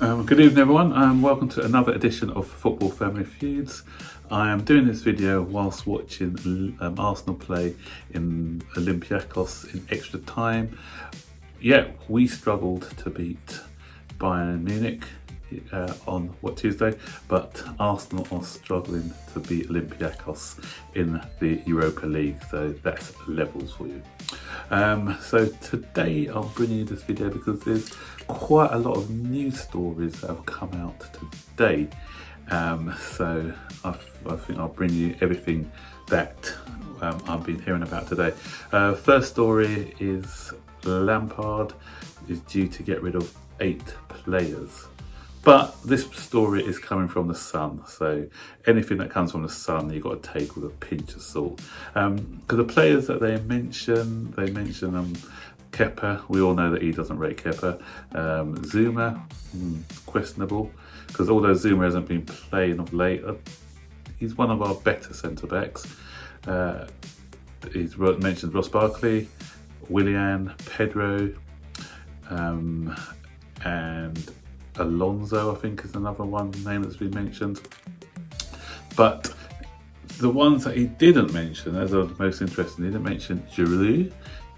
Good evening everyone, and welcome to another edition of Football Family Feuds. I am doing this video whilst watching Arsenal play in Olympiacos in extra time. Yeah, we struggled to beat Bayern Munich on Tuesday, but Arsenal are struggling to beat Olympiacos in the Europa League, so that's levels for you. So today I'll bring you this video because there's quite a lot of news stories that have come out today. So I think I'll bring you everything that I've been hearing about today. First story is Lampard is due to get rid of 8 players. But this story is coming from the Sun, so anything that comes from the Sun you've got to take with a pinch of salt. Because the players that they mention Kepa, we all know that he doesn't rate Kepa. Zuma, questionable, because although Zuma hasn't been playing of late, he's one of our better centre-backs. He's mentioned Ross Barkley, Willian, Pedro, and Alonso, I think, is another name that's been mentioned. But the ones that he didn't mention, as are the most interesting, he didn't mention Giroud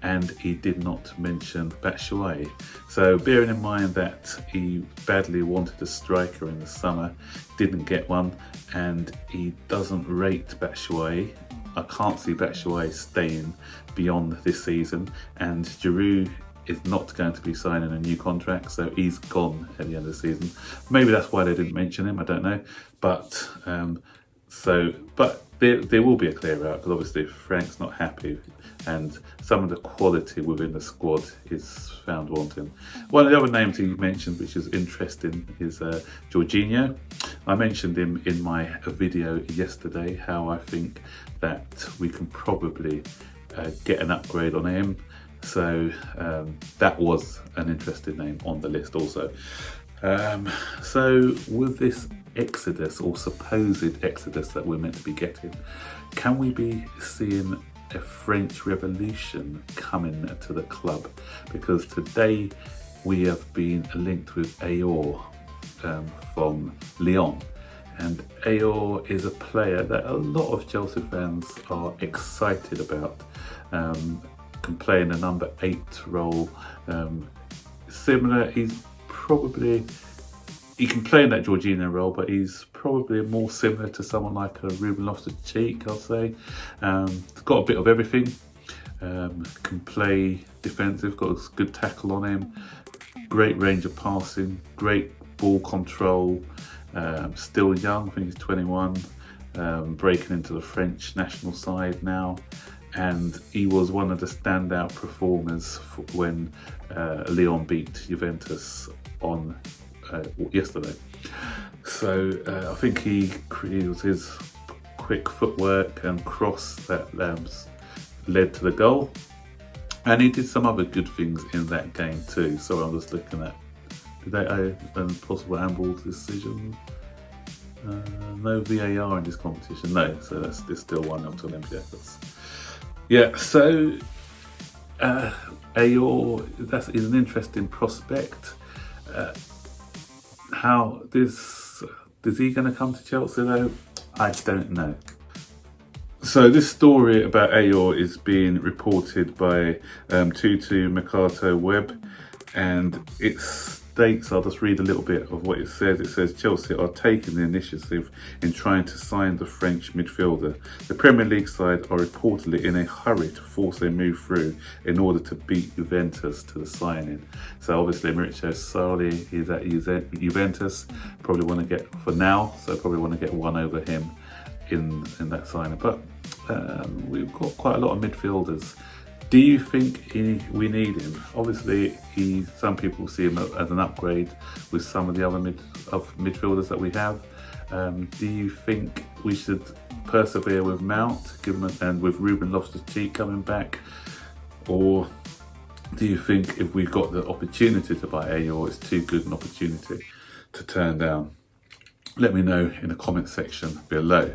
and he did not mention Batshuayi. So bearing in mind that he badly wanted a striker in the summer, didn't get one, and he doesn't rate Batshuayi, I can't see Batshuayi staying beyond this season, and Giroud is not going to be signing a new contract, so he's gone at the end of the season. Maybe that's why they didn't mention him, I don't know. But there will be a clear out, because obviously Frank's not happy and some of the quality within the squad is found wanting. One of the other names he mentioned, which is interesting, is Jorginho. I mentioned him in my video yesterday, how I think that we can probably get an upgrade on him. So that was an interesting name on the list also. So with this exodus, or supposed exodus, that we're meant to be getting, can we be seeing a French revolution coming to the club? Because today we have been linked with Aour from Lyon, and Aour is a player that a lot of Chelsea fans are excited about. Can play in a number 8 role. Similar, he can play in that Jorginho role, but he's probably more similar to someone like a Ruben Loftus-Cheek, I'll say. Got a bit of everything. Can play defensive, got a good tackle on him, great range of passing, great ball control. Still young, I think he's 21, breaking into the French national side now. And he was one of the standout performers when Lyon beat Juventus on yesterday. So I think he was his quick footwork and cross that led to the goal, and he did some other good things in that game too. So I'm just looking at, did they owe possible handball decision? No VAR in this competition, no. So there's still 1-0 to Olympiacos. Yeah, so Aour, is an interesting prospect. Is he going to come to Chelsea though? I don't know. So this story about Aour is being reported by Tutu Mercato Web, and it states, I'll just read a little bit of what it says. It says Chelsea are taking the initiative in trying to sign the French midfielder. The Premier League side are reportedly in a hurry to force a move through in order to beat Juventus to the signing. So obviously Maurizio Sarri is at Juventus, probably want to get, for now, so probably want to get one over him in that signing. But we've got quite a lot of midfielders. Do you think we need him? Obviously, some people see him as an upgrade with some of the other midfielders that we have. Do you think we should persevere with Mount, and with Ruben Loftus-Cheek coming back? Or do you think if we've got the opportunity to buy Aour, it's too good an opportunity to turn down? Let me know in the comment section below.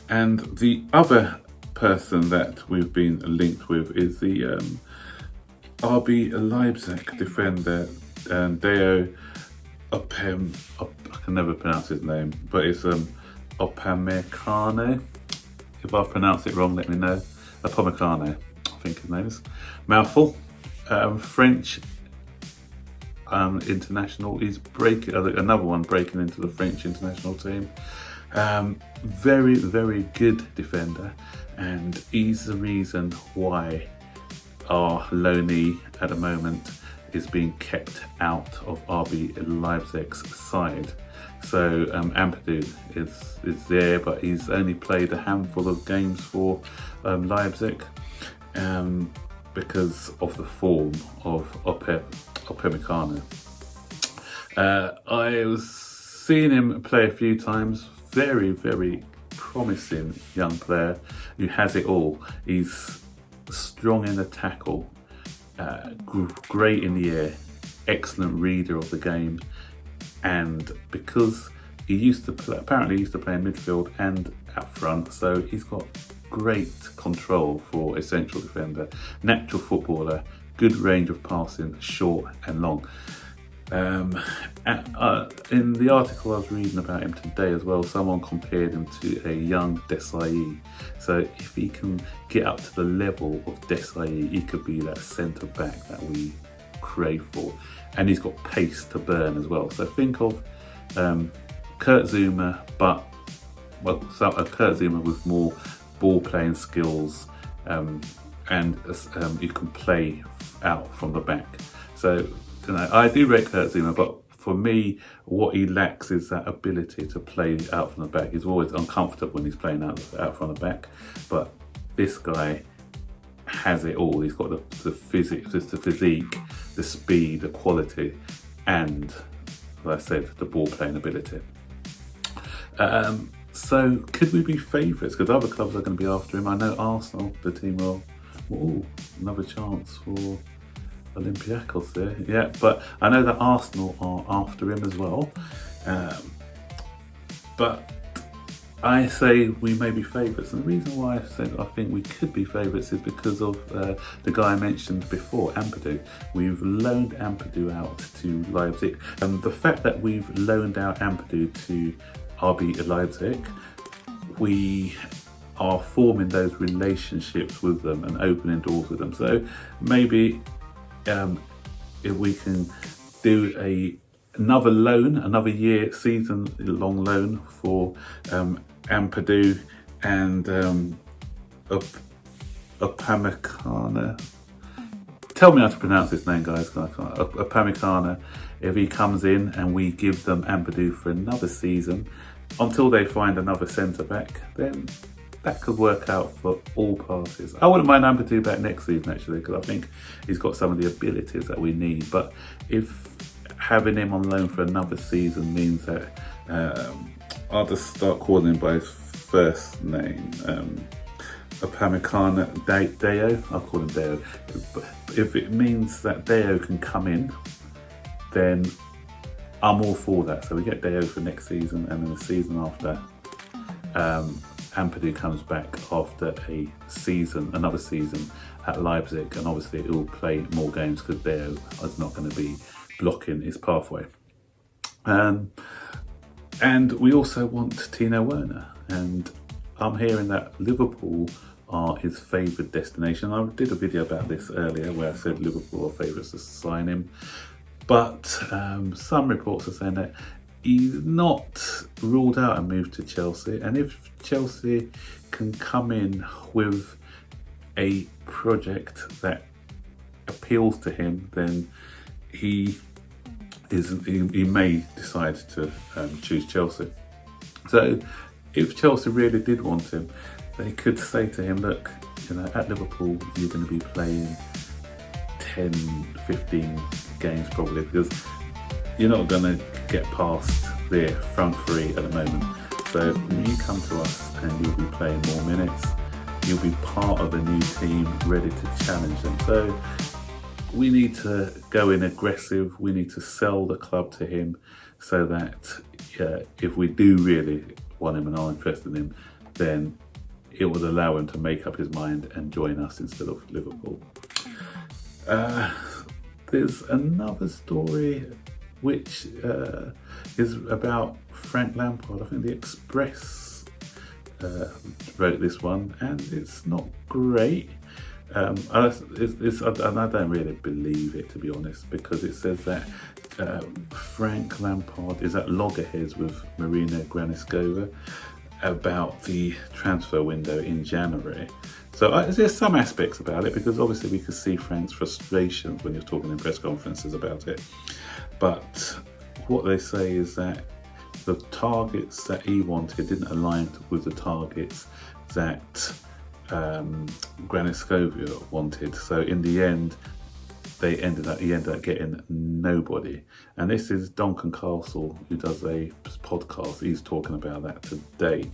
And the other person that we've been linked with is the RB Leipzig defender Deo I can never pronounce his name, but it's Upamecano. If I've pronounced it wrong, let me know. Upamecano, I think his name is. Mouthful. French international. He's breaking another one breaking into the French international team. Very, very good defender, and he's the reason why our loanee at the moment is being kept out of RB Leipzig's side. So Ampadu is there, but he's only played a handful of games for Leipzig because of the form of Upamecano. I was seeing him play a few times. Very, very promising young player who has it all. He's strong in the tackle, great in the air, excellent reader of the game, and because he used to play, apparently he used to play in midfield and up front, so he's got great control for a central defender, natural footballer, good range of passing, short and long. In the article I was reading about him today as well, someone compared him to a young Desai. So if he can get up to the level of Desai, he could be that centre back that we crave for. And he's got pace to burn as well. So think of Kurt Zouma, but Kurt Zouma with more ball playing skills, and you can play out from the back. So I do rate Kurt Zouma, but for me, what he lacks is that ability to play out from the back. He's always uncomfortable when he's playing out from the back, but this guy has it all. He's got the physique, the speed, the quality, and, as I said, the ball playing ability. So could we be favourites? Because other clubs are going to be after him. I know Arsenal, the team, another chance for Olympiacos there, yeah, but I know that Arsenal are after him as well. But I say we may be favourites, and the reason why I said I think we could be favourites is because of the guy I mentioned before, Ampadu. We've loaned Ampadu out to Leipzig, and the fact that we've loaned out Ampadu to RB Leipzig, we are forming those relationships with them and opening doors with them. So maybe if we can do another loan, another year, season-long loan for Ampadu and Upamecano. Tell me how to pronounce his name, guys. Upamecano. If he comes in and we give them Ampadu for another season until they find another centre back, then that could work out for all parties. I wouldn't mind Ampadu back next season, actually, because I think he's got some of the abilities that we need. But if having him on loan for another season means that I'll just start calling him by his first name, Upamecano Deo. I'll call him Deo. But if it means that Deo can come in, then I'm all for that. So we get Deo for next season, and then the season after, Ampadu comes back after another season at Leipzig, and obviously he will play more games because Deo is not going to be blocking his pathway. And we also want Timo Werner, and I'm hearing that Liverpool are his favoured destination. I did a video about this earlier where I said Liverpool are favourites to sign him, but some reports are saying that he's not ruled out a move to Chelsea, and if Chelsea can come in with a project that appeals to him, then he may decide to choose Chelsea. So if Chelsea really did want him, they could say to him, look, at Liverpool you're going to be playing 10, 15 games probably, because you're not going to get past their front three at the moment. So when you come to us and you'll be playing more minutes, you'll be part of a new team ready to challenge them. So we need to go in aggressive. We need to sell the club to him so that if we do really want him and are interested in him, then it would allow him to make up his mind and join us instead of Liverpool. There's another story which is about Frank Lampard. I think the Express wrote this one, and it's not great. And I don't really believe it, to be honest, because it says that Frank Lampard is at loggerheads with Marina Granovskova about the transfer window in January. So there's some aspects about it, because obviously we could see Frank's frustrations when he was talking in press conferences about it. But what they say is that the targets that he wanted didn't align with the targets that Granovskova wanted. So in the end, he ended up getting nobody. And this is Duncan Castle, who does a podcast. He's talking about that today.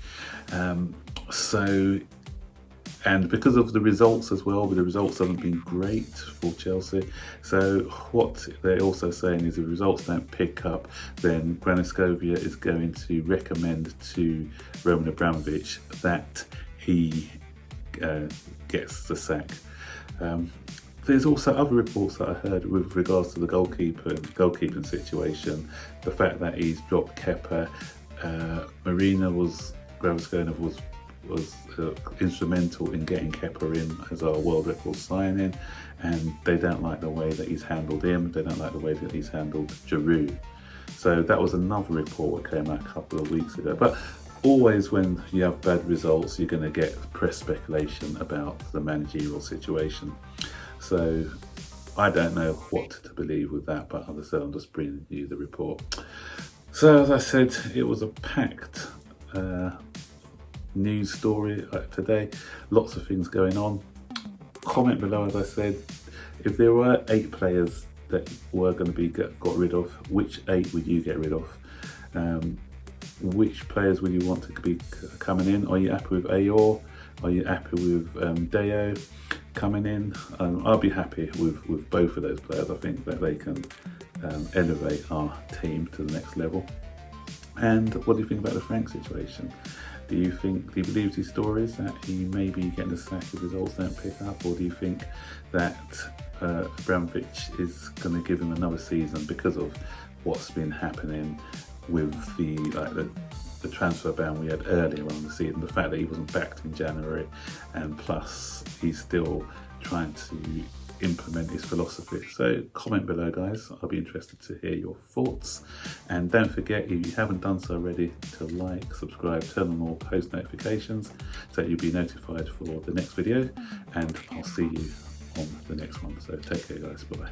And because of the results as well, the results haven't been great for Chelsea. So what they're also saying is if the results don't pick up, then Granovskova is going to recommend to Roman Abramovich that he gets the sack. There's also other reports that I heard with regards to the goalkeeping situation. The fact that he's dropped Kepa, Marina Granovskova was instrumental in getting Kepa in as our world record signing, and they don't like the way that he's handled him. They don't like the way that he's handled Giroud. So that was another report that came out a couple of weeks ago. But always when you have bad results, you're going to get press speculation about the managerial situation. So I don't know what to believe with that, but as I said, I'm just bringing you the report. So as I said, it was a packed news story today. Lots of things going on. Comment below, as I said, if there were 8 players that were going to be got rid of, which 8 would you get rid of? Which players would you want to be coming in? Are you happy with Aour? Are you happy with Deo coming in? I'll be happy with both of those players. I think that they can elevate our team to the next level. And what do you think about the Frank situation? Do you believe these stories that he may be getting a sack if results don't pick up, or do you think that Abramovich is going to give him another season because of what's been happening with the transfer ban we had earlier on the season, the fact that he wasn't backed in January, and plus he's still trying to implement his philosophy? So comment below, guys. I'll be interested to hear your thoughts, and don't forget, if you haven't done so already, to like, subscribe, turn on all post notifications so you'll be notified for the next video, and I'll see you on the next one. So take care, guys. Bye bye.